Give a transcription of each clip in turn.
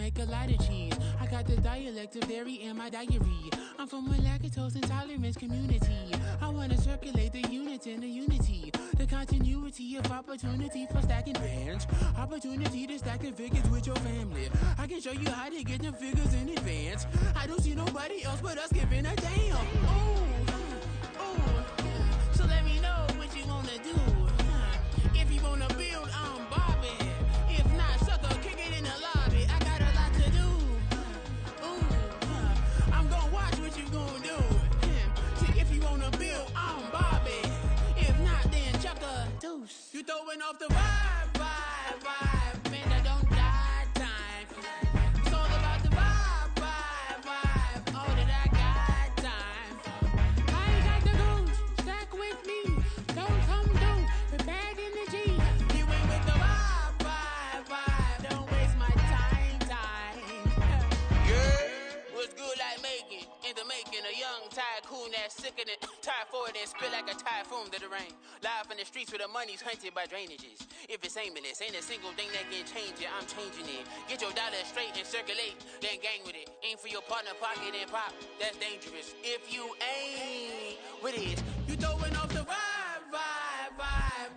like a lot of cheese. I got the dialect of dairy in my diary. I'm from a lactose intolerance community. I wanna circulate the units and the unity, the continuity of opportunity for stacking bands, opportunity to stack the figures with your family. I can show you how to get the figures in advance. I don't see nobody else but us giving a damn. Ooh, so let me know what you wanna do. If you wanna build, I'm Bobby. If not, sucker, kick it in the lobby. I got a lot to do. I'm gonna watch what you gonna do. See, if you wanna build, I'm Bobby. If not, then chuck a deuce. You throwing off the vibe. Man, I don't got time. It's all about the vibe. Oh, that I got time. I ain't got the goose. Stack with me. Don't come through with bad energy. You ain't with the vibe. Don't waste my time. Yeah, what's good like making? In the making, a young tycoon that's sick of it. Tire for it and spit like a typhoon to the rain. Live in the streets where the money's hunted by drainages. If it's aimless, ain't a single thing that can change it. I'm changing it. Get your dollar straight and circulate, then gang with it. Aim for your partner pocket and pop. That's dangerous. If you ain't with it, you throwing off the vibe.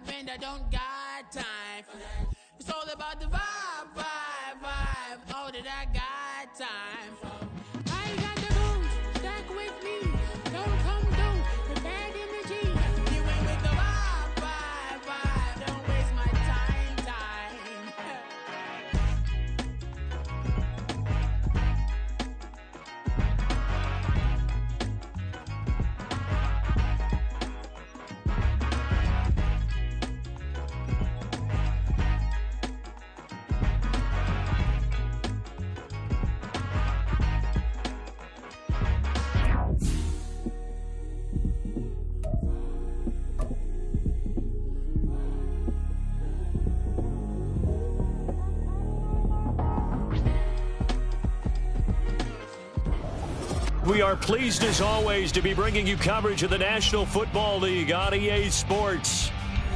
Man, I don't got time for that. It's all about the vibe. All that I got time for. I ain't got the booze. Stack with me. Don't come through with bad energy. You ain't with the vibe. Don't waste my time. We are pleased as always to be bringing you coverage of the National Football League on EA Sports.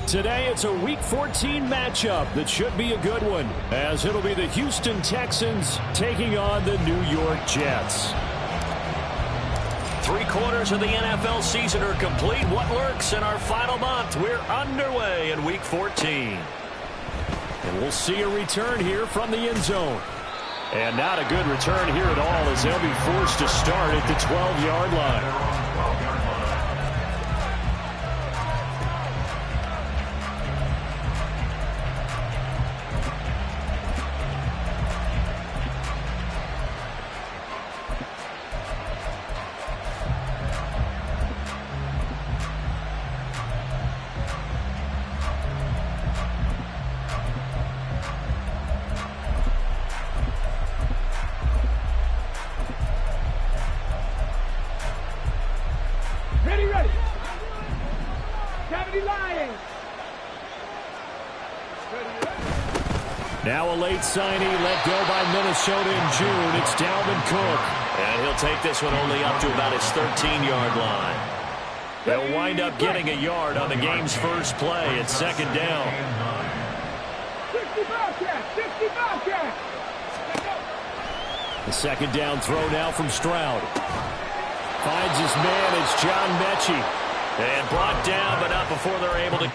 Today it's a Week 14 matchup that should be a good one, as it'll be the Houston Texans taking on the New York Jets. 3/4 of the NFL season are complete. What lurks in our final month? We're underway in Week 14. And we'll see a return here from the end zone. And not a good return here at all, as they'll be forced to start at the 12-yard line. Now a late signee let go by Minnesota in June. It's Dalvin Cook. And he'll take this one only up to about his 13-yard line. They'll wind up getting a yard on the game's first play. It's second down. 65 catch. The second down throw now from Stroud. Finds his man. It's John Mechie. And brought down, but not before they're able to...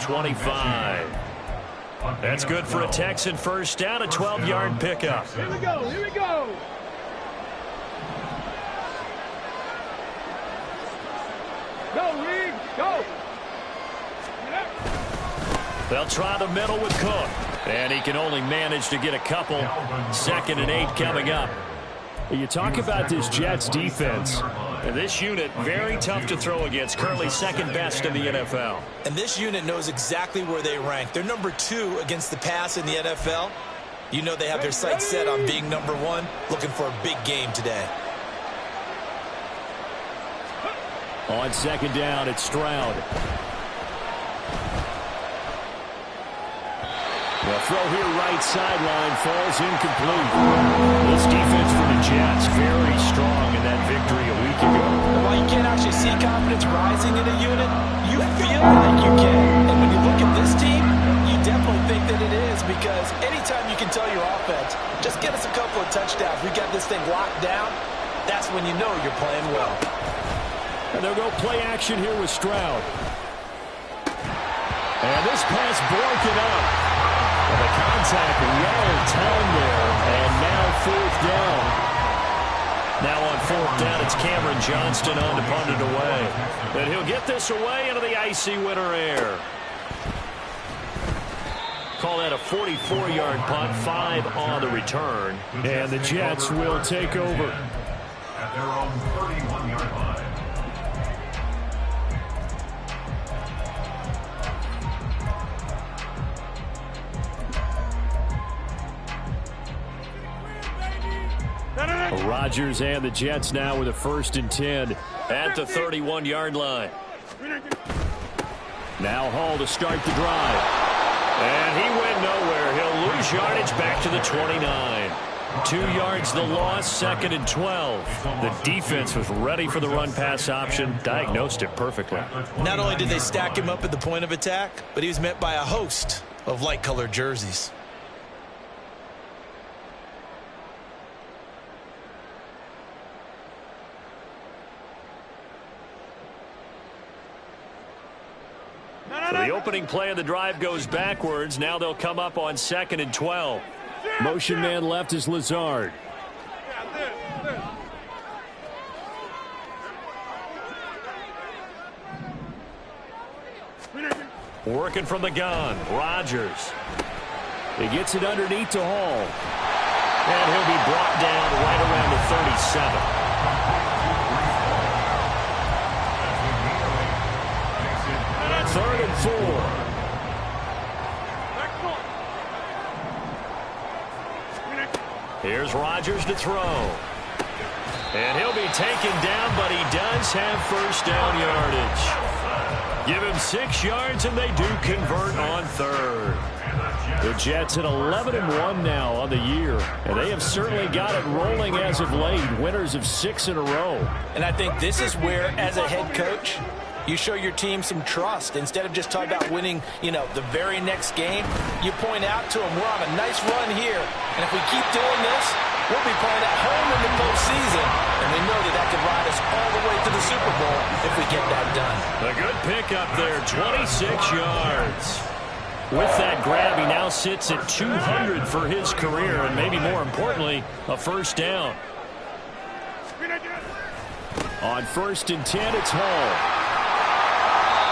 25. That's good for a Texan first down, a 12-yard pickup. Here we go, here we go. Go, Reed, go. They'll try the middle with Cook. And he can only manage to get a couple. 2nd and 8 coming up. You talk about this Jets defense. And this unit, very tough to throw against. Currently 2nd best in the NFL. And this unit knows exactly where they rank. They're number 2 against the pass in the NFL. You know they have their sights set on being number 1, looking for a big game today. On 2nd down, it's Stroud. The throw here, right sideline, falls incomplete. This defense for the Jets, very strong in that victory a week ago. While you can't actually see confidence rising in a unit, you feel like you can. And when you look at this team, you definitely think that it is, because anytime you can tell your offense, just get us a couple of touchdowns, we got this thing locked down, that's when you know you're playing well. And they'll go play action here with Stroud. And this pass broken up. And the contact well timed there, and now 4th down. Now on 4th down, it's Cameron Johnston on to punt it away. And he'll get this away into the icy winter air. Call that a 44-yard punt, 5 on the return. And the Jets will take over. At their own 31-yard line. Rodgers and the Jets now with a 1st and 10 at the 31-yard line. Now Hall to start the drive. And he went nowhere. He'll lose yardage back to the 29. 2 yards the loss, 2nd and 12. The defense was ready for the run-pass option, diagnosed it perfectly. Not only did they stack him up at the point of attack, but he was met by a host of light-colored jerseys. So the opening play of the drive goes backwards. Now they'll come up on 2nd and 12. Motion man left is Lazard. Working from the gun, Rodgers. He gets it underneath to Hall. And he'll be brought down right around the 37. 3rd and 4. Here's Rodgers to throw. And he'll be taken down, but he does have 1st down yardage. Give him 6 yards, and they do convert on 3rd. The Jets at 11-1 now on the year, and they have certainly got it rolling as of late. Winners of 6 in a row. And I think this is where, as a head coach, you show your team some trust. Instead of just talking about winning, the very next game, you point out to them, we're on a nice run here, and if we keep doing this, we'll be playing at home in the postseason, and we know that can ride us all the way to the Super Bowl if we get that done. A good pickup there, 26 yards. With that grab, he now sits at 200 for his career, and maybe more importantly, a 1st down. On 1st and 10, it's Hall.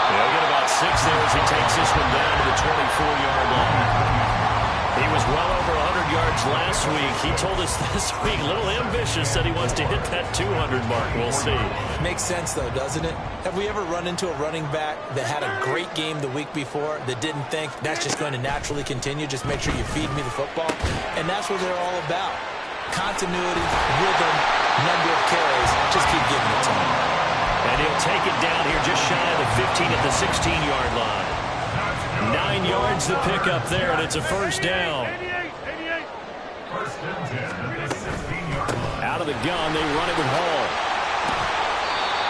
He'll get about 6 there as he takes this one down to the 24-yard line. He was well over 100 yards last week. He told us this week, a little ambitious, said he wants to hit that 200 mark. We'll see. Makes sense, though, doesn't it? Have we ever run into a running back that had a great game the week before that didn't think that's just going to naturally continue? Just make sure you feed me the football. And that's what they're all about. Continuity, rhythm, number of carries. Just keep giving it to him. And he'll take it down here just shy of the 15 at the 16-yard line. 9 yards the pickup there, and it's a 1st down. Out of the gun, they run it with Hall.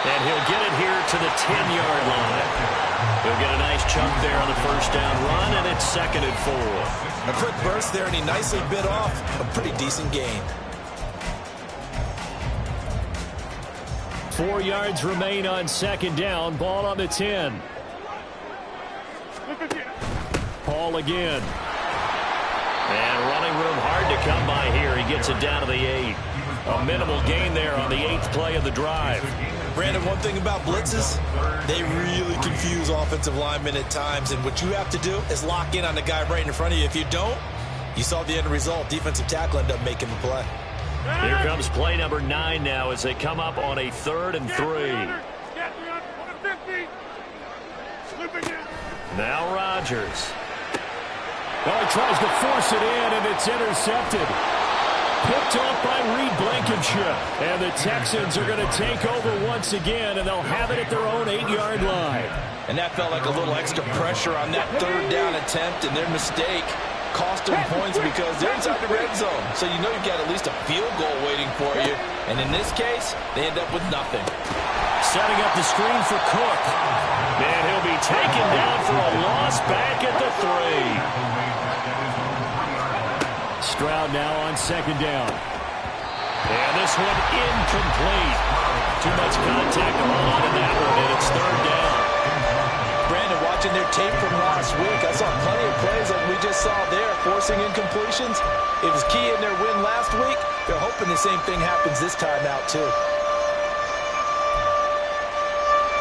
And he'll get it here to the 10-yard line. He'll get a nice chunk there on the 1st down run, and it's 2nd and 4. A quick burst there, and he nicely bit off a pretty decent gain. 4 yards remain on 2nd down. Ball on the 10. Hall again. And running room hard to come by here. He gets it down to the 8. A minimal gain there on the 8th play of the drive. Brandon, one thing about blitzes, they really confuse offensive linemen at times. And what you have to do is lock in on the guy right in front of you. If you don't, you saw the end result. Defensive tackle ended up making the play. Here comes play number 9 now as they come up on a 3rd and 3. Now Rodgers. Well, he tries to force it in, and it's intercepted. Picked off by Reed Blankenship. And the Texans are going to take over once again, and they'll have it at their own 8-yard line. And that felt like a little extra pressure on that 3rd down attempt, and their mistake cost them points because they're inside the red zone. So you know you've got at least a field goal waiting for you. And in this case, they end up with nothing. Setting up the screen for Cook. And he'll be taken down for a loss back at the 3. Stroud now on 2nd down. And this one incomplete. Too much contact to hold on to that one, and it's 3rd down. Brandon, watching their tape from last week, I saw plenty of plays like we just saw there, forcing incompletions. It was key in their win last week. They're hoping the same thing happens this time out, too.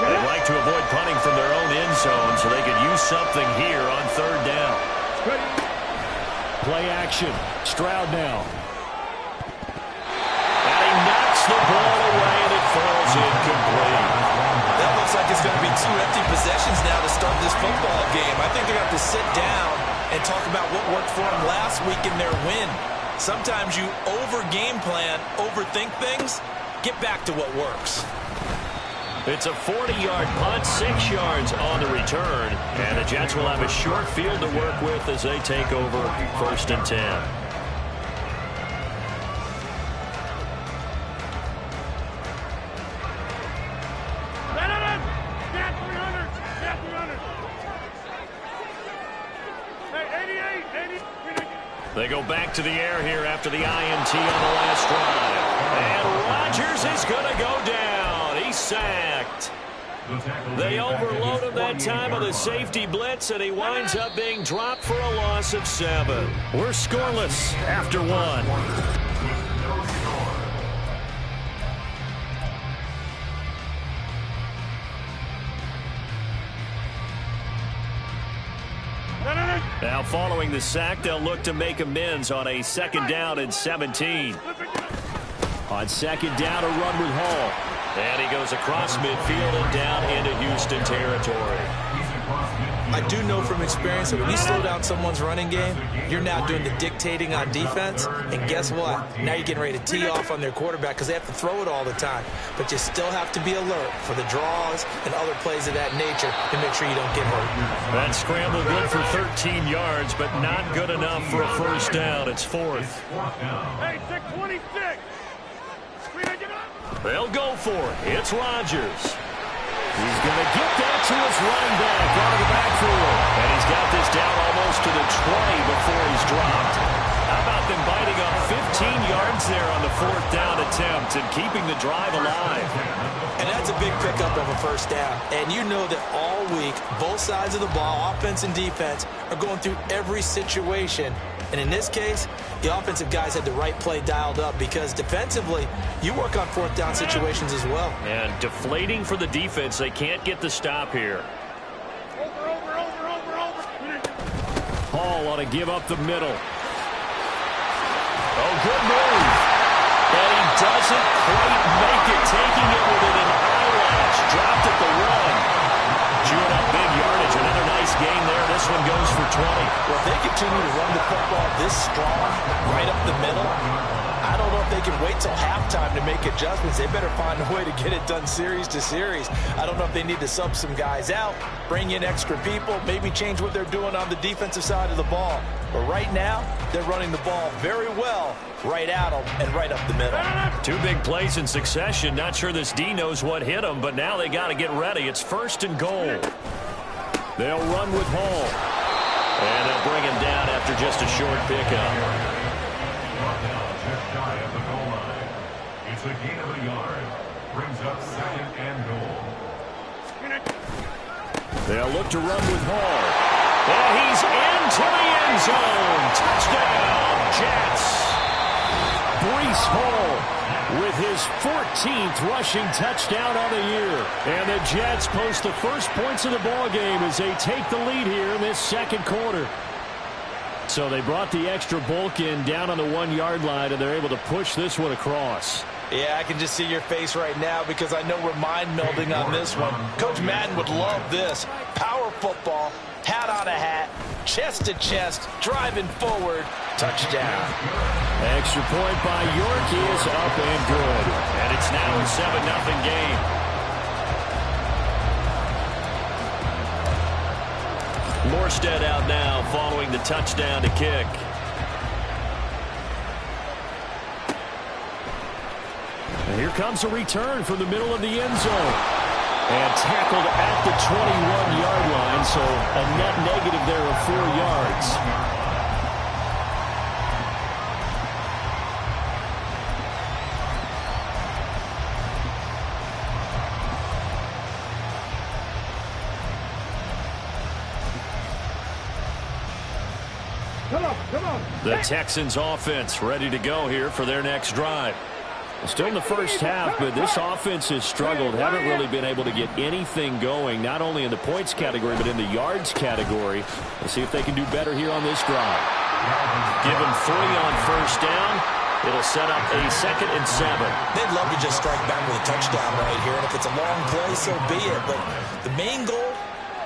They'd like to avoid punting from their own end zone so they could use something here on 3rd down. Play action. Stroud now. And he knocks the ball away, and it falls incomplete. That looks like it's going to be 2 empty possessions now to start this football game. I think they're going to have to sit down and talk about what worked for them last week in their win. Sometimes you over-game plan, overthink things, get back to what works. It's a 40-yard punt, 6 yards on the return, and the Jets will have a short field to work with as they take over 1st and 10. They go back to the air here after the INT on the last drive. And Rodgers is going to go down. He's sacked. They overload him that time on the safety blitz, and he winds up being dropped for a loss of 7. We're scoreless after 1. Now following the sack, they'll look to make amends on a 2nd down and 17. On 2nd down, a run with Hall. And he goes across midfield and down into Houston territory. I do know from experience that when you slow down someone's running game, you're now doing the dictating on defense. And guess what? Now you're getting ready to tee off on their quarterback because they have to throw it all the time. But you still have to be alert for the draws and other plays of that nature to make sure you don't get hurt. That scramble good for 13 yards, but not good enough for a 1st down. It's 4th. Hey, 626. They'll go for it. It's Rodgers. He's going to get that to his running back out of the backfield. And he's got this down almost to the 20 before he's dropped. How about them biting up 15 yards there on the 4th down attempt and keeping the drive alive? And that's a big pickup of a 1st down. And you know that all week, both sides of the ball, offense and defense, are going through every situation. And in this case, the offensive guys had the right play dialed up because defensively, you work on 4th down situations as well. And deflating for the defense. They can't get the stop here. Hall ought to give up the middle. Oh, good move. And he doesn't quite make it, taking it within an eyelash. Dropped at the 1. Chewing up big yardage. Another nice gain there. This one goes for 20. Well, if they continue to run the football this strong, right up the middle, I don't know if they can wait till halftime to make adjustments. They better find a way to get it done series to series. I don't know if they need to sub some guys out, bring in extra people, maybe change what they're doing on the defensive side of the ball. But right now, they're running the ball very well right at them and right up the middle. 2 big plays in succession. Not sure this D knows what hit them, but now they got to get ready. It's 1st and goal. They'll run with Hall. And they'll bring him down after just a short pickup. It's a gain of a yard. Brings up 2nd and goal. They'll look to run with Hall. And he's into the end zone. Touchdown, Jets. Breece Hall with his 14th rushing touchdown on the year. And the Jets post the first points of the ballgame as they take the lead here in this second quarter. So they brought the extra bulk in down on the 1-yard line, and they're able to push this one across. Yeah, I can just see your face right now because I know we're mind-melding on this one. Coach Madden would love this. Power football, hat on a hat, chest to chest, driving forward, touchdown. Extra point by York is up and good. And it's now a 7-0 game. Morstead out now following the touchdown to kick. And here comes a return from the middle of the end zone. And tackled at the 21-yard line, so a net negative there of 4 yards. The Texans offense ready to go here for their next drive. Still in the first half, but this offense has struggled. Haven't really been able to get anything going, not only in the points category, but in the yards category. Let's see if they can do better here on this drive. Give them 3 on first down. It'll set up a 2nd and 7. They'd love to just strike back with a touchdown right here, and if it's a long play, so be it. But the main goal,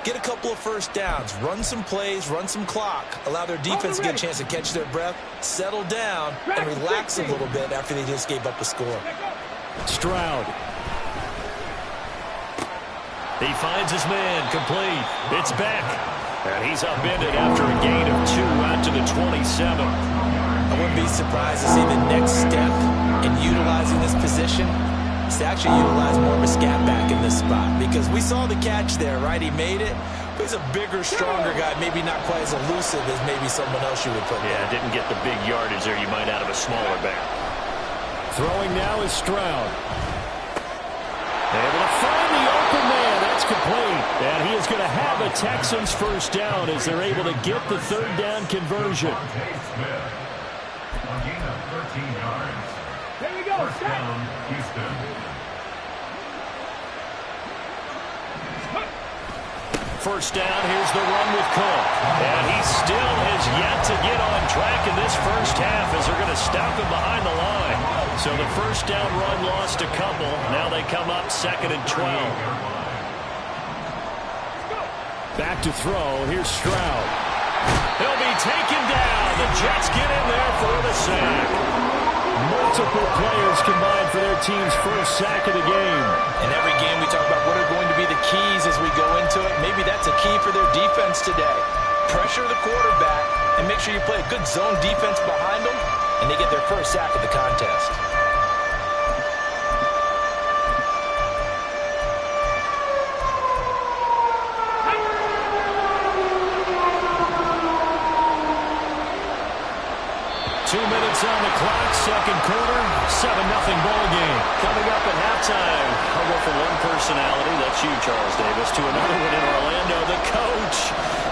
get a couple of first downs, run some plays, run some clock, allow their defense to get a chance to catch their breath, settle down, and relax a little bit after they just gave up a score. Stroud. He finds his man, complete. It's Beck. And he's upended after a gain of 2 out to the 27. I wouldn't be surprised to see the next step in utilizing this position is to actually utilize more of a scat back in this spot, because we saw the catch there, right? He made it, but he's a bigger, stronger guy, maybe not quite as elusive as maybe someone else you would put there. Yeah, didn't get the big yardage there you might out of a smaller back. Throwing now is Stroud. Able to find the open man. That's complete. And he is going to have a Texans first down as they're able to get the 3rd down conversion. A gain of 13 yards. There we go. First down, Houston. First down, here's the run with Cook. And he still has yet to get on track in this first half as they're going to stop him behind the line. So the first down run lost a couple. Now they come up 2nd and 12. Back to throw. Here's Stroud. He'll be taken down. The Jets get in there for the sack. Multiple players combined for their team's first sack of the game. In every game we talk about what are going to be the keys as we go into it. Maybe that's a key for their defense today. Pressure the quarterback and make sure you play a good zone defense behind them, and they get their first sack of the contest. On the clock, second quarter, 7-0 ball game. Coming up at halftime, I'll go from one personality, that's you, Charles Davis, to another one in Orlando, the coach.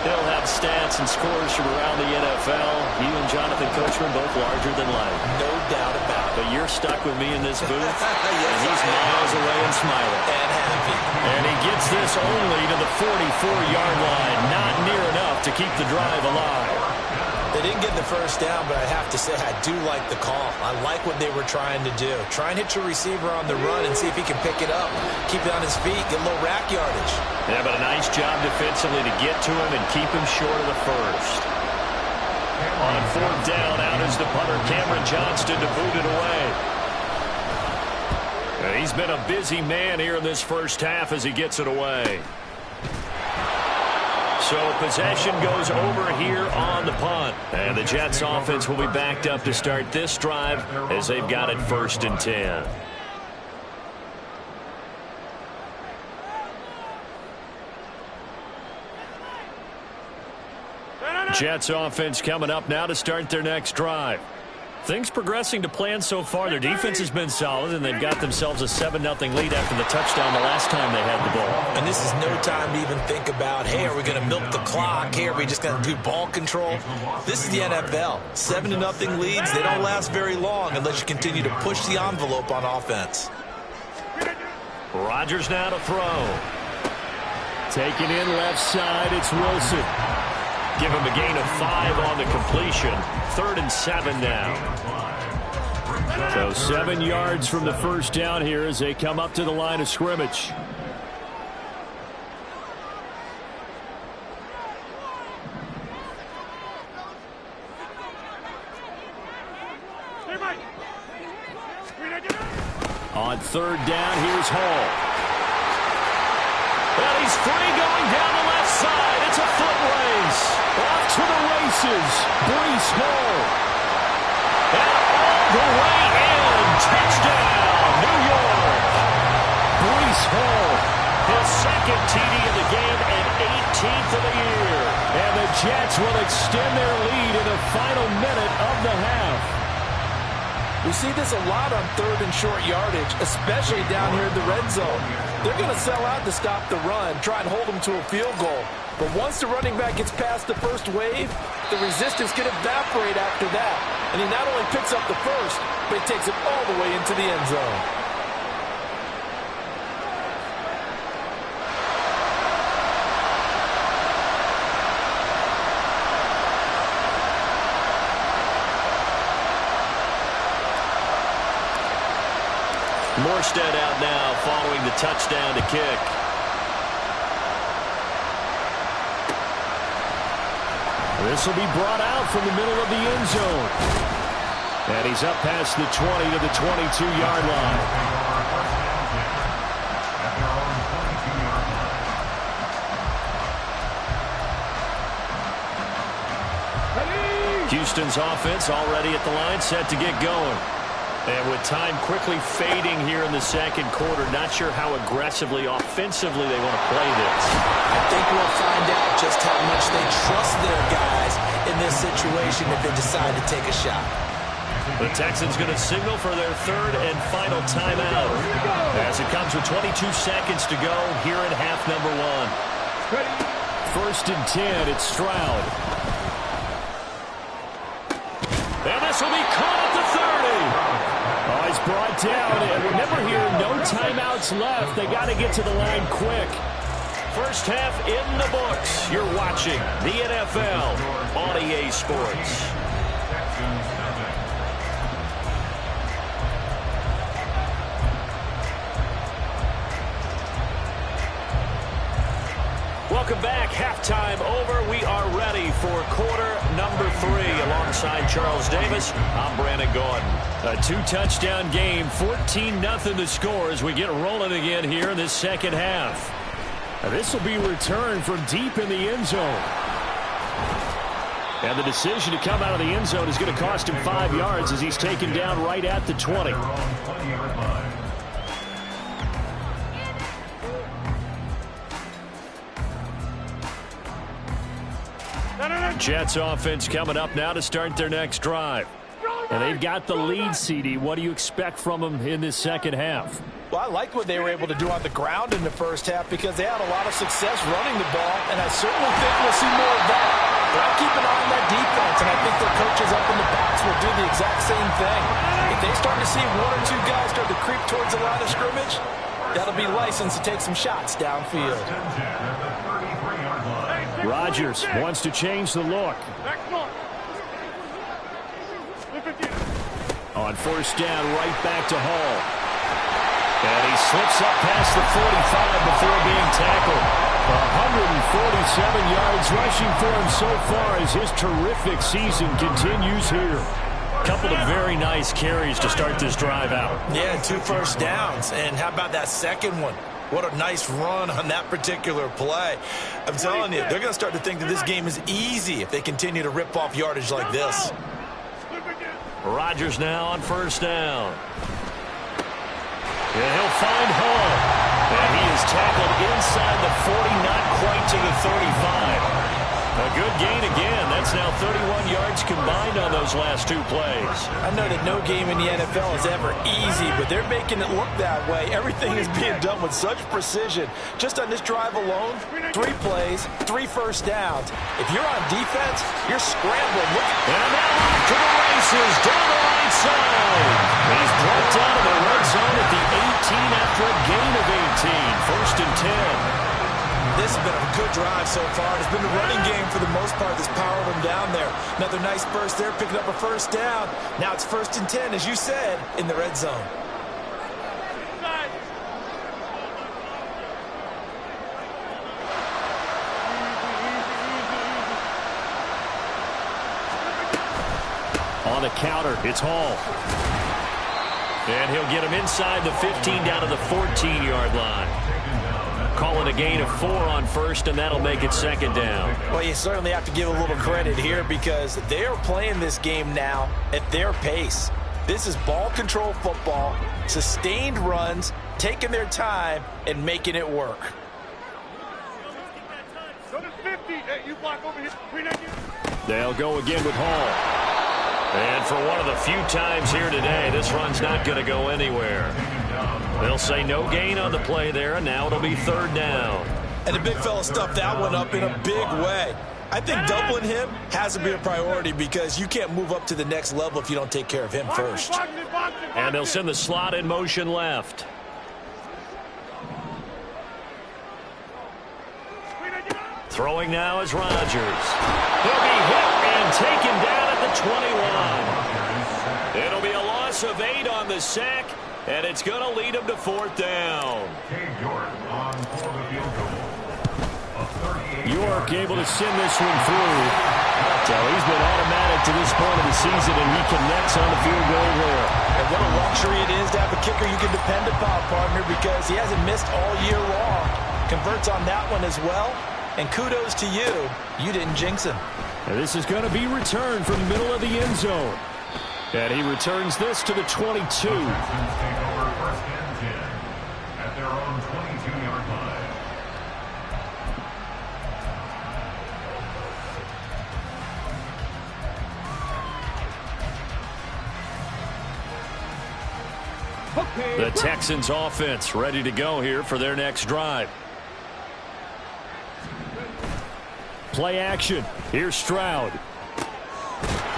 He'll have stats and scores from around the NFL. You and Jonathan Coachman both larger than life. No doubt about it. But you're stuck with me in this booth, yes, and he's miles away and smiling. And happy. And he gets this only to the 44-yard line. Not near enough to keep the drive alive. They didn't get the first down, but I have to say I do like the call. I like what they were trying to do. Try and hit your receiver on the run and see if he can pick it up. Keep it on his feet, get a little rack yardage. Yeah, but a nice job defensively to get to him and keep him short of the first. On 4th down, out is the punter, Cameron Johnston, to boot it away. And he's been a busy man here in this first half as he gets it away. So possession goes over here on the punt. And the Jets offense will be backed up to start this drive as they've got it 1st and 10. Jets offense coming up now to start their next drive. Things progressing to plan so far. Their defense has been solid, and they've got themselves a 7-0 lead after the touchdown the last time they had the ball. And this is no time to even think about, hey, are we going to milk the clock? Hey, are we just going to do ball control? This is the NFL. 7-0 leads, they don't last very long unless you continue to push the envelope on offense. Rodgers now to throw. Taking in left side, it's Wilson. Give him a gain of 5 on the completion. 3rd and 7 now. So 7 yards from the first down here as they come up to the line of scrimmage. On 3rd down, here's Hall. And he's free going down the left side. It's a foot race. Off to the races. Breece Hall. And all the way in. Touchdown, New York. Breece Hall. His 2nd TD of the game and 18th of the year. And the Jets will extend their lead in the final minute of the half. We see this a lot on 3rd and short yardage, especially down here in the red zone. They're going to sell out to stop the run, try and hold them to a field goal. But once the running back gets past the first wave, the resistance can evaporate after that. And he not only picks up the first, but he takes it all the way into the end zone. Morstead out now following the touchdown to kick. This will be brought out from the middle of the end zone. And he's up past the 20 to the 22-yard line. Houston's offense already at the line, set to get going. And with time quickly fading here in the second quarter, not sure how aggressively, offensively they want to play this. I think we'll find out just how much they trust their guys in this situation if they decide to take a shot. The Texans going to signal for their 3rd and final timeout as it comes with 22 seconds to go here in half number 1. 1st and 10, it's Stroud. And this will be caught at the 30. Oh, he's brought down, and remember here, no timeouts left. They got to get to the line quick. First half in the books. You're watching the NFL on EA Sports. Welcome back. Halftime over. We are ready for quarter number 3. Alongside Charles Davis, I'm Brandon Gordon. A 2-touchdown game, 14-0 the score as we get rolling again here in this second half. Now, this will be returned from deep in the end zone. And the decision to come out of the end zone is going to cost him 5 yards as he's taken down right at the 20. Jets offense coming up now to start their next drive. And they've got the lead, CD. What do you expect from them in this second half? Well, I like what they were able to do on the ground in the first half because they had a lot of success running the ball, and I certainly think we'll see more of that. But I keep an eye on that defense, and I think their coaches up in the box will do the exact same thing. If they start to see 1 or 2 guys start to creep towards the line of scrimmage, that'll be licensed to take some shots downfield. Rodgers wants to change the look. On 1st down, right back to Hall. And he slips up past the 45 before being tackled. 147 yards rushing for him so far as his terrific season continues here. Couple of very nice carries to start this drive out. Yeah, 2 first downs. And how about that second one? What a nice run on that particular play. I'm telling you, they're going to start to think that this game is easy if they continue to rip off yardage like this. Rodgers now on 1st down. And he'll find Hall. And he is tackled inside the 40, not quite to the 35. A good gain again. That's now 31 yards combined on those last two plays. I know that no game in the NFL is ever easy, but they're making it look that way. Everything is being done with such precision. Just on this drive alone, 3 plays, 3 first downs. If you're on defense, you're scrambling. And now off to the races down the right side. He's brought down to the red zone at the 18 after a gain of 18. First and 10. This has been a good drive so far. It's been the running game for the most part that's powered them down there. Another nice burst there, picking up a first down. Now it's first and 10, as you said, in the red zone. On the counter, it's Hall. And he'll get him inside the 15 down to the 14-yard line. Call it a gain of 4 on first, and that'll make it second down. Well, you certainly have to give a little credit here because they're playing this game now at their pace. This is ball control football, sustained runs, taking their time, and making it work. They'll go again with Hall. And for one of the few times here today, this run's not going to go anywhere. They'll say no gain on the play there, and now it'll be third down. And the big fella stuffed that one up in a big way. I think doubling him has to be a priority because you can't move up to the next level if you don't take care of him first. And they'll send the slot in motion left. Throwing now is Rodgers. He'll be hit and taken down at the 21. It'll be a loss of 8 on the sack. And it's going to lead him to fourth down. York able to send this one through. So he's been automatic to this point of the season, and he connects on the field goal there. And what a luxury it is to have a kicker you can depend upon, partner, because he hasn't missed all year long. Converts on that one as well. And kudos to you. You didn't jinx him. And this is going to be returned from the middle of the end zone. And he returns this to the 22. Take over first and 10 at their own 22-yard line. The Texans offense ready to go here for their next drive. Play action. Here's Stroud.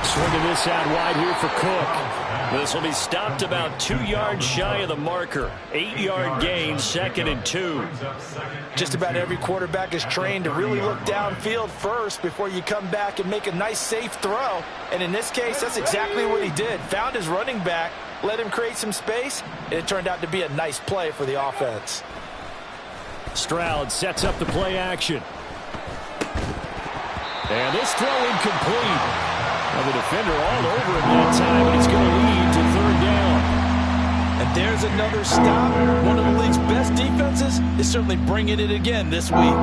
Swinging this out wide here for Cook. This will be stopped about 2 yards shy of the marker. 8-yard gain, second and 2. Just about every quarterback is trained to really look downfield first before you come back and make a nice, safe throw. And in this case, that's exactly what he did. Found his running back, let him create some space, and it turned out to be a nice play for the offense. Stroud sets up the play action. And this throw incomplete. And the defender all over him that time, and he's going to lead to third down. And there's another stop. One of the league's best defenses is certainly bringing it again this week.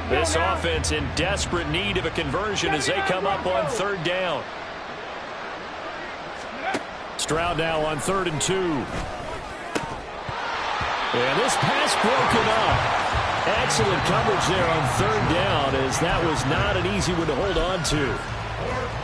This offense in desperate need of a conversion as they come up on third down. Stroud now on 3rd and 2. And this pass broken up. Excellent coverage there on third down, as that was not an easy one to hold on to.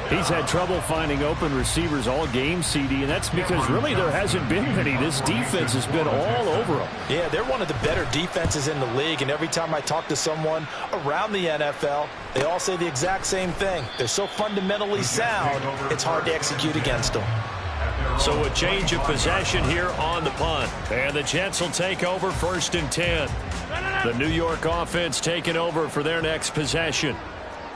He's had trouble finding open receivers all game, CD, and that's because really there hasn't been many. This defense has been all over them. Yeah, they're one of the better defenses in the league, and every time I talk to someone around the NFL, they all say the exact same thing. They're so fundamentally sound, it's hard to execute against them. So a change of possession here on the punt. And the Jets will take over 1st and 10. The New York offense taking over for their next possession.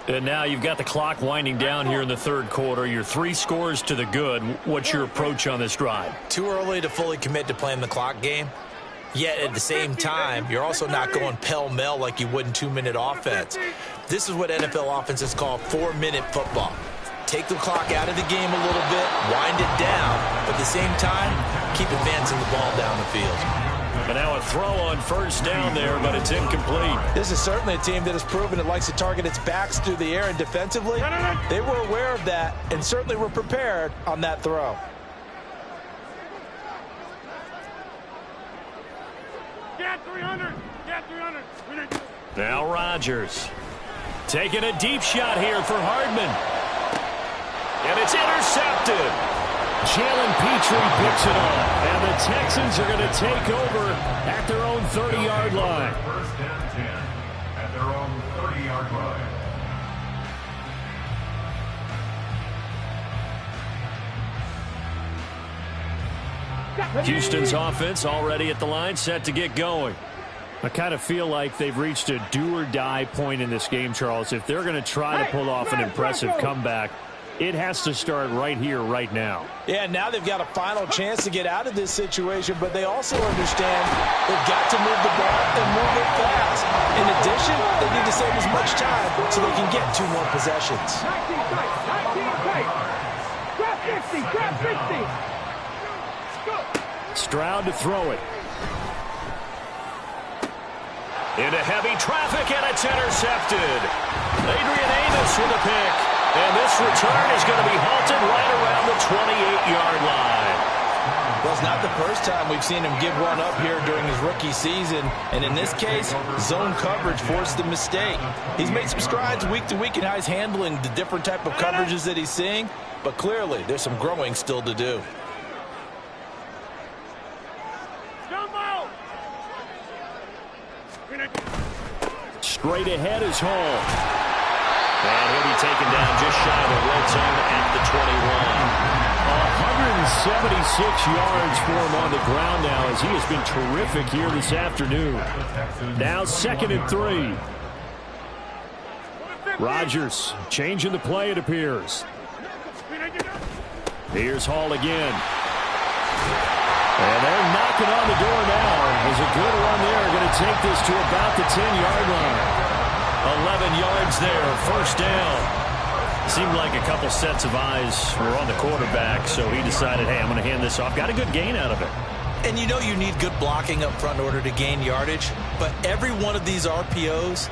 And now you've got the clock winding down here in the third quarter. You're 3 scores to the good. What's your approach on this drive? Too early to fully commit to playing the clock game. Yet at the same time, you're also not going pell-mell like you would in 2-minute offense. This is what NFL offenses call 4-minute football. Take the clock out of the game a little bit, wind it down, but at the same time, keep advancing the ball down the field. And now a throw on 1st down there, but it's incomplete. This is certainly a team that has proven it likes to target its backs through the air, and defensively, they were aware of that and certainly were prepared on that throw. Now Rodgers taking a deep shot here for Hardman. And it's intercepted. Jalen Petrie picks it up. And the Texans are going to take over at their own 30-yard line. First and 10 at their own 30-yard line. Houston's offense already at the line, set to get going. I kind of feel like they've reached a do-or-die point in this game, Charles. If they're going to try to pull off an impressive comeback, it has to start right here, right now. Yeah, now they've got a final chance to get out of this situation, but they also understand they've got to move the ball and move it fast. In addition, they need to save as much time so they can get 2 more possessions. 19 grab 50. Stroud to throw it. Into heavy traffic, and it's intercepted. Adrian Amos with a pick. And this return is going to be halted right around the 28-yard line. Well, it's not the first time we've seen him give one up here during his rookie season. And in this case, zone coverage forced the mistake. He's made some strides week to week in how he's handling the different type of coverages that he's seeing. But clearly, there's some growing still to do. Straight ahead is Hall. And he'll be taken down just shy of the red zone at the 21. 176 yards for him on the ground now as he has been terrific here this afternoon. Now 2nd and 3. Rodgers changing the play, it appears. Here's Hall again. And they're knocking on the door now. There's a good run there. Going to take this to about the 10-yard line. 11 yards there, first down. Seemed like a couple sets of eyes were on the quarterback, so he decided, hey, I'm going to hand this off. Got a good gain out of it. And you know you need good blocking up front in order to gain yardage, but every one of these RPOs,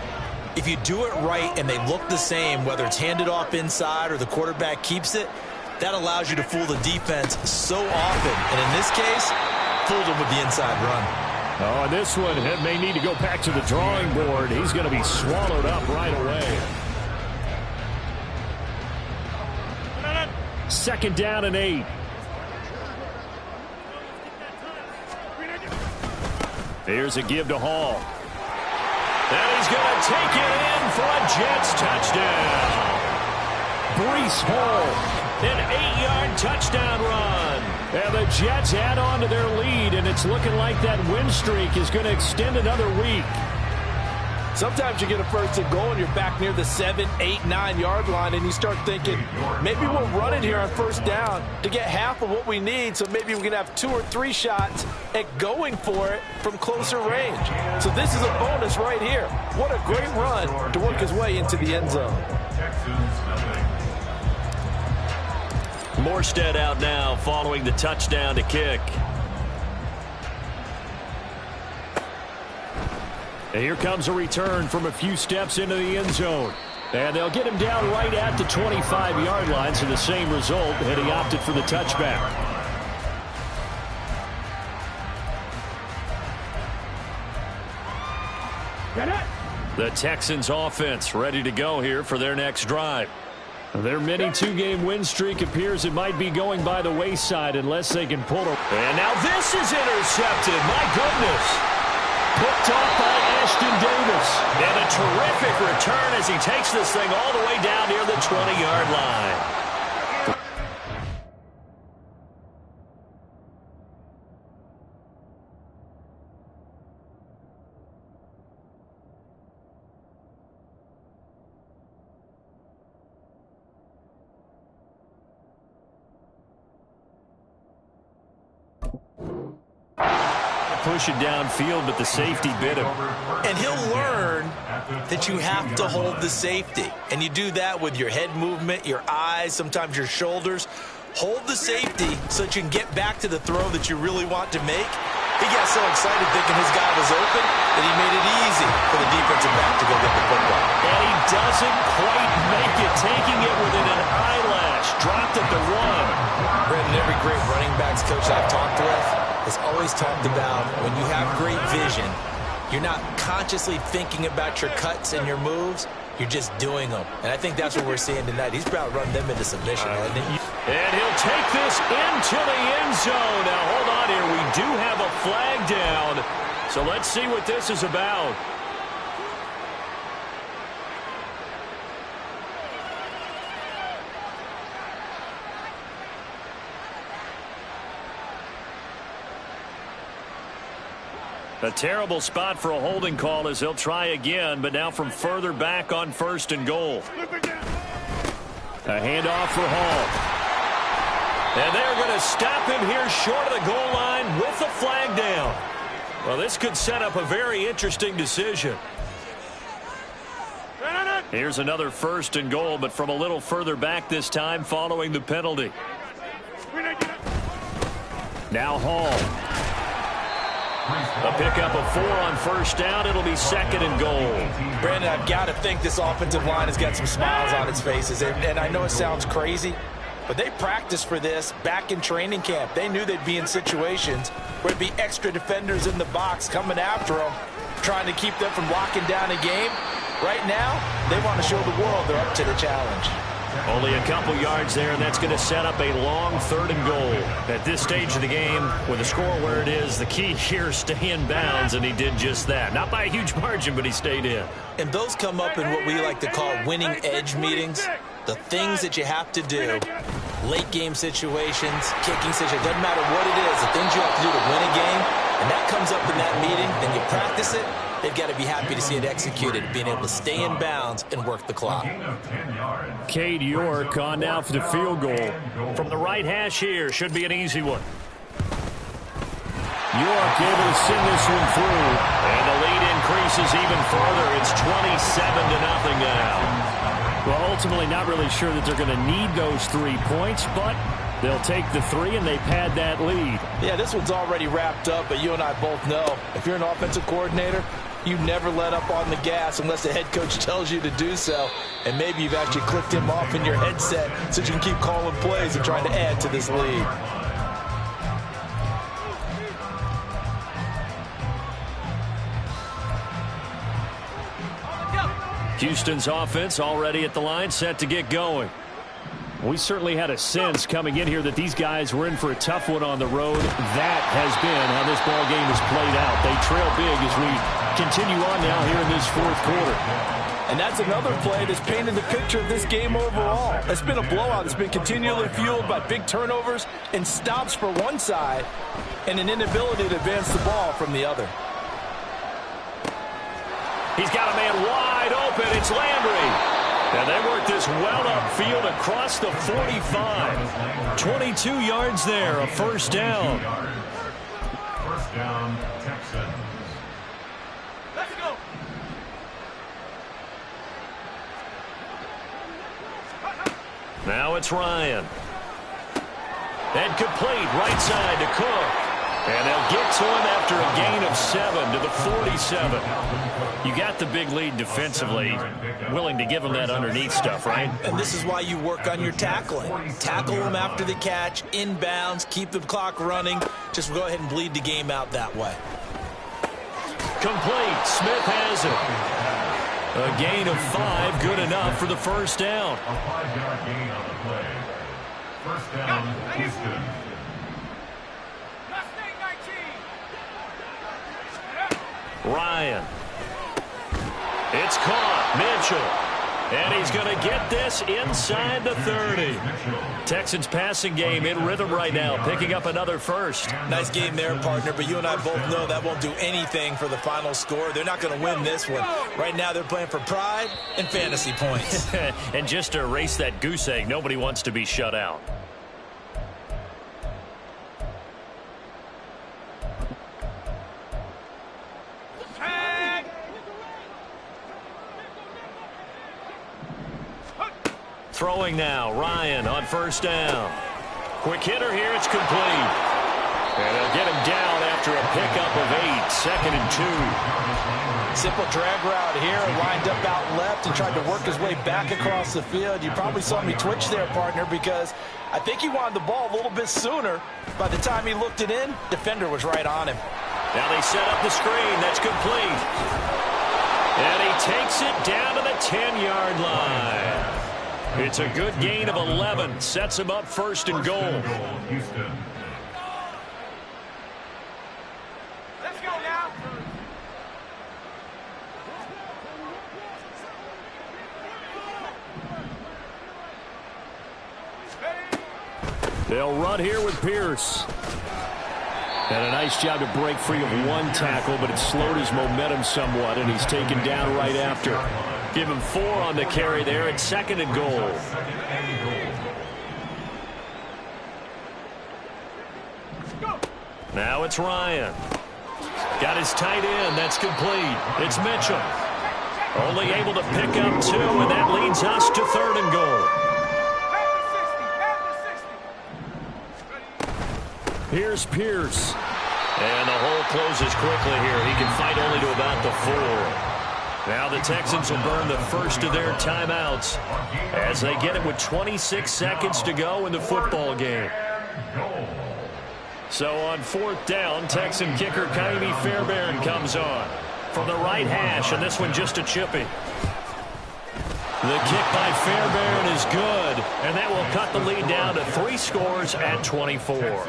if you do it right and they look the same, whether it's handed off inside or the quarterback keeps it, that allows you to fool the defense so often. And in this case, fooled him with the inside run. Oh, and this one may need to go back to the drawing board. He's going to be swallowed up right away. 2nd down and 8. Here's a give to Hall. And he's going to take it in for a Jets touchdown. Breece Hall. An 8-yard touchdown run. And the Jets add on to their lead, and it's looking like that win streak is going to extend another week. Sometimes you get a first and goal, and you're back near the 7, 8, 9-yard line, and you start thinking, maybe we'll run it here on first down to get half of what we need, so maybe we can have 2 or 3 shots at going for it from closer range. So this is a bonus right here. What a great run to work his way into the end zone. Morstead out now following the touchdown to kick. And here comes a return from a few steps into the end zone. And they'll get him down right at the 25-yard line, so the same result, and he opted for the touchback. The Texans offense ready to go here for their next drive. Their mini 2-game win streak appears it might be going by the wayside unless they can pull it. And now this is intercepted. My goodness. Picked off by Ashton Davis. And a terrific return as he takes this thing all the way down near the 20-yard line. Push it downfield, but the safety bit him. And he'll learn that you have to hold the safety. And you do that with your head movement, your eyes, sometimes your shoulders. Hold the safety so that you can get back to the throw that you really want to make. He got so excited thinking his guy was open that he made it easy for the defensive back to go get the football. And he doesn't quite make it, taking it within an eyelash. Dropped at the 1. Brandon, every great running backs coach I've talked with has always talked about when you have great vision, You're not consciously thinking about your cuts and your moves. You're just doing them. And I think that's what we're seeing tonight. He's about to run them into submission, hasn't he? And he'll take this into the end zone. Now, hold on here. We do have a flag down. So let's see what this is about. A terrible spot for a holding call as he'll try again, but now from further back on 1st and goal. A handoff for Hall. And they're going to stop him here short of the goal line with the flag down. Well, this could set up a very interesting decision. Here's another 1st and goal, but from a little further back this time following the penalty. Now Hall. A pickup of 4 on 1st down. It'll be 2nd and goal. Brandon, I've got to think this offensive line has got some smiles on its faces. And I know it sounds crazy, but they practiced for this back in training camp. They knew they'd be in situations where there'd be extra defenders in the box coming after them, trying to keep them from locking down a game. Right now, they want to show the world they're up to the challenge. Only a couple yards there, and that's going to set up a long 3rd and goal. At this stage of the game, with the score where it is, the key here is stay in bounds, and he did just that. Not by a huge margin, but he stayed in. And those come up in what we like to call winning edge meetings. The things that you have to do, late game situations, kicking situations, doesn't matter what it is, the things you have to do to win a game, and that comes up in that meeting, then you practice it. They've got to be happy to see it executed, being able to stay in bounds and work the clock. Cade York on now for the field goal. From the right hash here, should be an easy one. York able to send this one through. And the lead increases even further. It's 27-0 now. Well, ultimately not really sure that they're going to need those 3 points, but they'll take the 3 and they pad that lead. Yeah, this one's already wrapped up, but you and I both know if you're an offensive coordinator, you never let up on the gas unless the head coach tells you to do so. And maybe you've actually clicked him off in your headset so you can keep calling plays and trying to add to this lead. Houston's offense already at the line, set to get going. We certainly had a sense coming in here that these guys were in for a tough one on the road. That has been how this ball game has played out. They trail big as we continue on now here in this 4th quarter. And that's another play that's painted the picture of this game overall. It's been a blowout. It's been continually fueled by big turnovers and stops for one side and an inability to advance the ball from the other. He's got a man wide open. It's Landry. And they work this well upfield across the 45. 22 yards there, a 1st down. 1st down, Texans. Let's go. Now it's Ryan. And complete right side to Cook. And they'll get to him after a gain of 7 to the 47. You got the big lead defensively. Willing to give him that underneath stuff, right? And this is why you work on your tackling. Tackle them after the catch, inbounds, keep the clock running. Just go ahead and bleed the game out that way. Complete. Smith has it. A gain of 5, good enough for the 1st down. A 5-yard gain on the play. 1st down, Houston. Ryan. It's caught. Mitchell. And he's going to get this inside the 30. Texans passing game in rhythm right now, picking up another 1st. Nice game there, partner, but you and I both know that won't do anything for the final score. They're not going to win this one. Right now they're playing for pride and fantasy points. And just to erase that goose egg, nobody wants to be shut out. Throwing now, Ryan on 1st down. Quick hitter here, it's complete. And they'll get him down after a pickup of 8, 2nd and 2. Simple drag route here, lined up out left and tried to work his way back across the field. You probably saw me twitch there, partner, because I think he wanted the ball a little bit sooner. By the time he looked it in, defender was right on him. Now they set up the screen. That's complete. And he takes it down to the 10-yard line. It's a good gain of 11. Sets him up first and goal. Houston. Let's go now. They'll run here with Pierce. And a nice job to break free of one tackle, but it slowed his momentum somewhat, and he's taken down right after. Give him 4 on the carry there. It's second and goal. Now it's Ryan. Got his tight end. That's complete. It's Mitchell. Only able to pick up 2, and that leads us to third and goal. Here's Pierce. And the hole closes quickly here. He can fight only to about the 4. Now the Texans will burn the first of their timeouts as they get it with 26 seconds to go in the football game. So on 4th down, Texan kicker Kaimi Fairbairn comes on from the right hash, and this one just a chippy. The kick by Fairbairn is good, and that will cut the lead down to 3 scores at 24.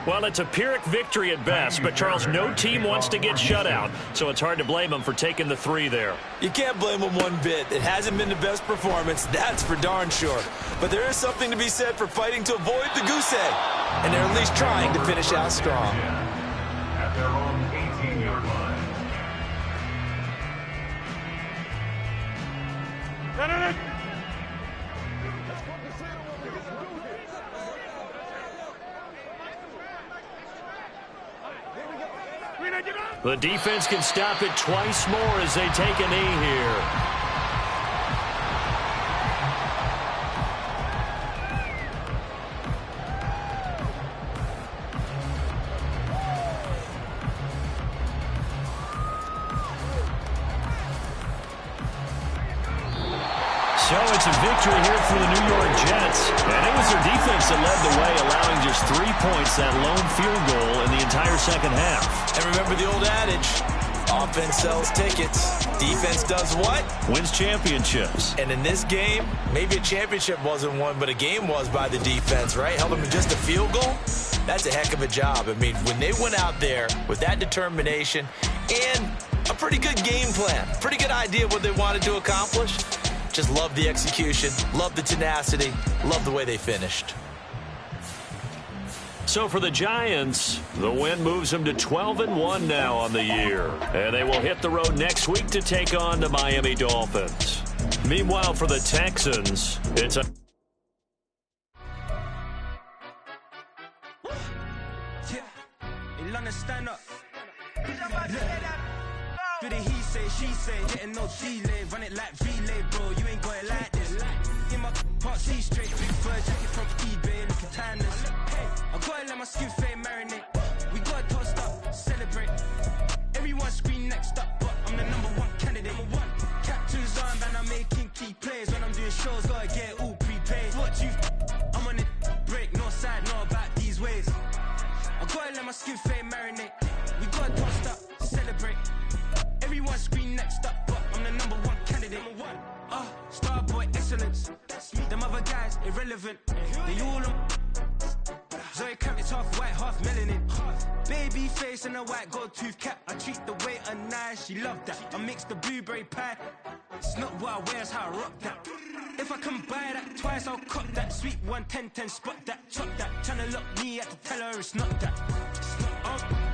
Well, it's a Pyrrhic victory at best, but, Charles, no team wants to get shut out, so it's hard to blame them for taking the 3 there. You can't blame them one bit. It hasn't been the best performance, that's for darn sure. But there is something to be said for fighting to avoid the goose egg, and they're at least trying to finish out strong. At their own 18-yard line. The defense can stop it twice more as they take a knee here. So it's a victory here for the New York Jets. And it was their defense that led the way, allowing just 3 points, that lone field goal in the entire second half. And remember the old adage, offense sells tickets. Defense does what? Wins championships. And in this game, maybe a championship wasn't won, but a game was by the defense, right? Held them to just a field goal. That's a heck of a job. I mean, when they went out there with that determination and a pretty good game plan, pretty good idea of what they wanted to accomplish, just love the execution, love the tenacity, love the way they finished. So for the Giants, the win moves them to 12-1 now on the year. And they will hit the road next week to take on the Miami Dolphins. Meanwhile, for the Texans, it's a... Stand up. Do the he say, she say, getting no delay, run it like relay, bro. You ain't got it like this. In my part C straight, big fur jacket from eBay, looking timeless. I gotta let my skin fade marinate. We gotta toast up, celebrate. Everyone scream next up, but I'm the #1 candidate. Captain's armband, I'm making key plays. When I'm doing shows, gotta get it all prepaid. What you? I'm on it, break, no side, no about these ways. I gotta let my skin fade marinate. We gotta toast up, celebrate. Everyone scream next up, but I'm the #1 candidate. Starboy excellence. That's me. Them other guys irrelevant. They all Zoe Camp, it's half white, half melanin. Baby face and a white gold tooth cap. I treat the waiter nice, she love that. I mix the blueberry pie. It's not what I wear, it's how I rock that. If I can buy that twice, I'll cop that. Sweet 110, spot that, chop that. Tryna lock me, I have to tell her it's not that.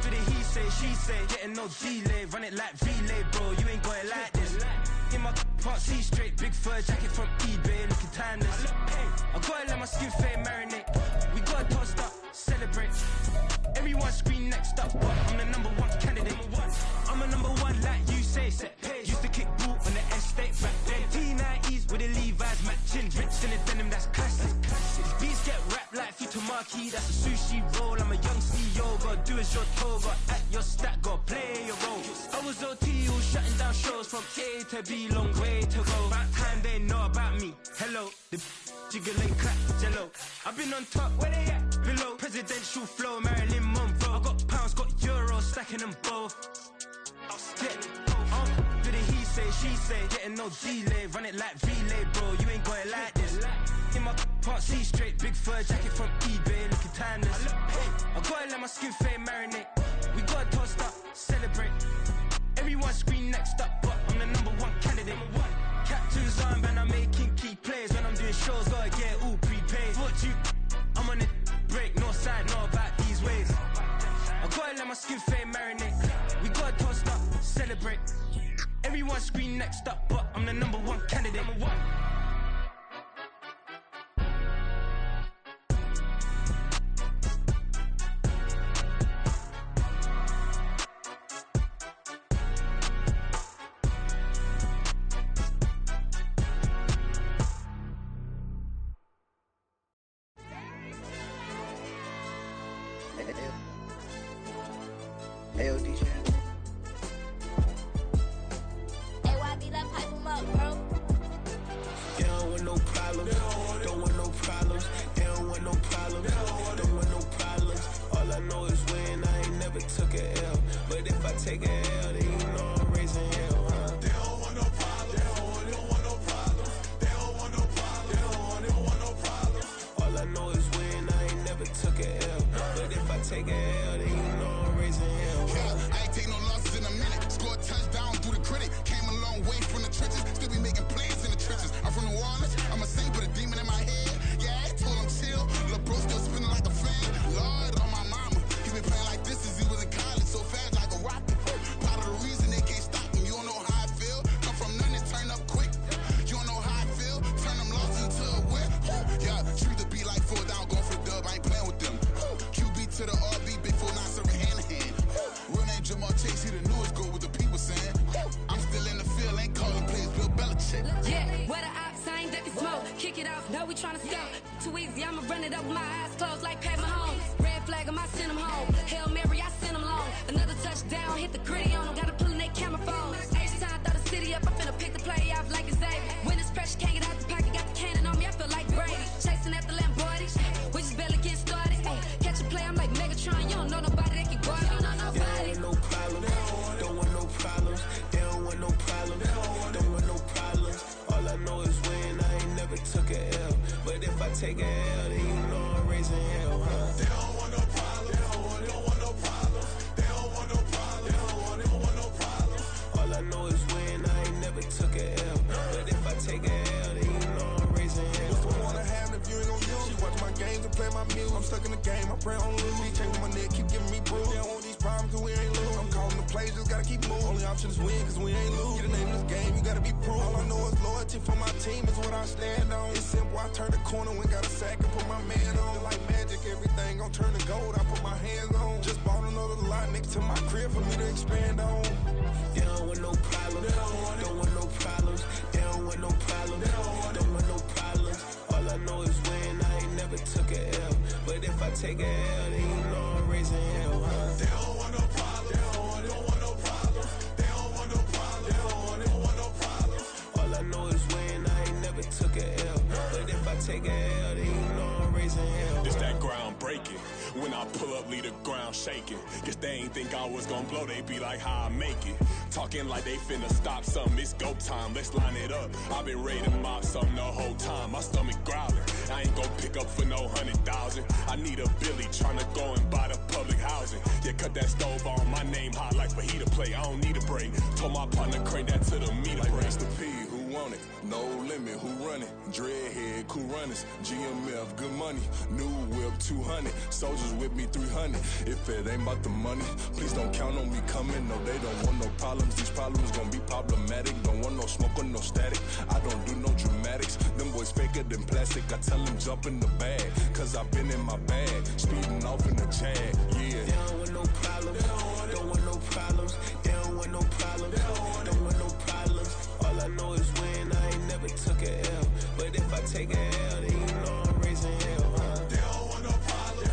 Do the he say, she say, getting no delay, run it like relay, bro. You ain't got it like this. In my part C straight, big fur jacket from eBay, looking timeless. I gotta let my skin fade marinate. We gotta toast up, celebrate. Everyone scream next up, but I'm the #1 candidate. I'm a #1 like you say, set pace. Used to kick ball on the estate back then. T90s with the Levi's matching, rich in the denim, that's classic. These beats get wrapped like Futamaki, that's a sushi roll. I'm a young CEO, gotta do as you're told, gotta act your stat, gotta play your role. I was OT, all shutting down shows from A to B, long way to go. About time they know about me. Hello, the jiggle and clap, jello. I've been on top, where they at? Below, presidential flow, Marilyn Monroe. I got pounds, got euros, stacking them both. Did it he say, she say, getting no delay, run it like relay, bro. You ain't got it like this. In my part, see straight, big fur jacket from eBay, looking timeless. I gotta let my skin fade marinate. We gotta toast up, celebrate. Everyone scream next up, but I'm the #1 candidate. Captain's arm, and I'm making key plays. When I'm doing shows, gotta get all prepaid. What you? I'm on it, break, no side, no about these ways. I gotta let my skin fade marinate. We gotta toast up, celebrate. Everyone scream next up, but I'm the #1 candidate. Ayo, DJ. They don't want no problems, don't want no problems. They don't want no problems, don't want no problems. All I know is win, I ain't never took a L. But if I take a L, then you know I'm raising hell, huh? They don't want no problems, they don't want no problems. They don't want no problems, they don't want no problems. All I know is win, I ain't never took a L. But if I take a L, then you know I'm raising hell, huh? Yeah, I ain't take no losses in a minute. Score a touchdown through the critic. Came a long way from the trenches. Still be making plays in the trenches. I'm from New Orleans. I'm a saint with a demon in my head. Yeah, I told him chill. Lil' bro still spinning like a fan. Lord on my mama. He been playing like this since he was in college. So fast like a rocket. Part of the reason they can't stop me. You don't know how I feel. Come from nothing, turn up quick. You don't know how I feel. Turn them losses into a whip. Yeah, treat the beat like 4 down. Going for the dub. I ain't playing with them. QB to the RB. Big 4 9 serving hand in hand. Real name Jamal Chase. He the newest goal with the people saying. I'm still in the field. Ain't calling plays. Bill Belichick. Yeah, where the ops ain't that they smoke. Kick it off, no, we tryna scout. Too easy, I'ma run it up with my eyes closed like Pat Mahomes. Red flag, I send them home. Hail Mary, I send them long. Another touchdown, hit the gritty on them. Gotta pull in their camera phones. H-time, throw the city up. I'm finna pick the play off like it's Xavier. When this pressure can't get out the pocket, got the cannon on me. I feel like Brady. Chasing at the Lamborghini. We just barely get started. Ay, catch a play, I'm like Megatron. You don't know nobody that can guard me. You know nobody. They don't want no problems, don't want no problems. They don't want no problems, don't want no problems. All I know is win, I ain't never took a L. But if I take a L, then you know I'm raising hell, huh? They don't want no problems, they don't want no problems. They don't want no problems, they don't want no problems. All I know is win, I ain't never took a L. But if I take a L, then you know I'm raising hell. What's the one I have if you ain't gon' use? She watch my games and play my music. I'm stuck in the game, I pray on lose. He changing my neck, keep giving me bruise. They don't want these problems cause we ain't lose. I'm calling the plays, just gotta keep moving. Only option is win cause we ain't lose. Get a name in this game, you gotta be proof. All I know is loyalty for my team is what I stand on. It's simple, I turn the corner when got a sack and put my man on. Like magic, everything gon' turn to gold, I put my hands on. Just bought another lot next to my crib for me to expand on. They don't want no problems, don't want no problems. They don't want no problems, don't want no problems. All I know is win, I ain't never took a L. But if I take a L, then you know I'm raising hell, huh? They don't want no problems, they don't want no problems. They don't want no problems, they don't want no problems. All I know is win, I ain't never took a L. But if I take a L, then you know I'm raising hell. It's that ground breaking. When I pull up, leave the ground shaking. Guess they ain't think I was gonna blow, they be like, how I make it. Talking like they finna stop something, it's go time, let's line it up. I've been ready to mob something the whole time, my stomach growling. I ain't gon' pick up for no 100,000. I need a Billy tryna go and buy the public housing. Yeah, cut that stove on, my name hot like fajita play. I don't need a break. Told my partner crank that to the meter like break. Mr. P, who want it? No limit, who run it? Dreadhead, cool runners. GMF, good money. New whip, 200. Soldiers with me, 300. If it ain't about the money, please don't count on me coming. No, they don't want no problems. These problems gon' be problematic. Don't want no smoke or no static. I don't do no dramatics. Them boys faker than plastic. I tell them jump in the bag, cause I've been in my bag. Speeding off in the Jag, yeah. They don't want no problems, don't want no problems. They don't want no problems, don't want no problems. All I know is win, I ain't never took a L. But if I take a L, then you know I'm raising hell, huh? They don't want no problems,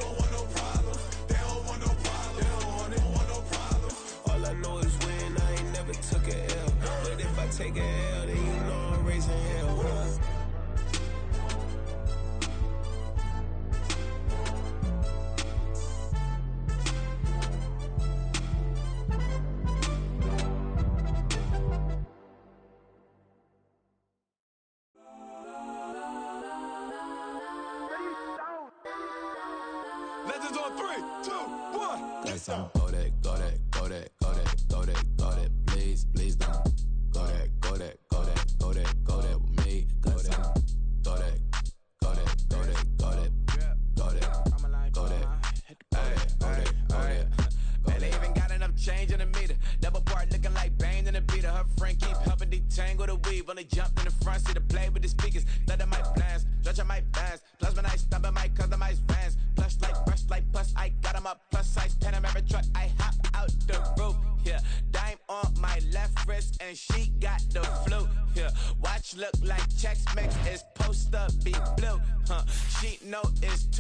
don't want no problems. They don't want no problems, they don't want no problems. All I know is win, I ain't never took a L. But if I take a L, then you know I'm raising hell, huh? on 3, 2, 1. Got some Kodak, Kodak, Kodak, Kodak, Kodak, Kodak. Please, please don't. Kodak, Kodak, Kodak, Kodak, Kodak with me. Kodak, Kodak, Kodak, Kodak, Kodak, Kodak, Kodak. Man, they even got enough change in the meter. Double part looking like Bane in the beater. Her friend keep helping detangle the weave. Only jumped in the front seat to play with the speakers. Let my plans, stretch on my bands. Plus when I stop at my customized vans. Plush like brush like plus I got them up plus size Panamera truck. I hop out the roof. Yeah, dime on my left wrist and she got the flu. Yeah, watch look like Chex Mix is post up be blue. She know it's too.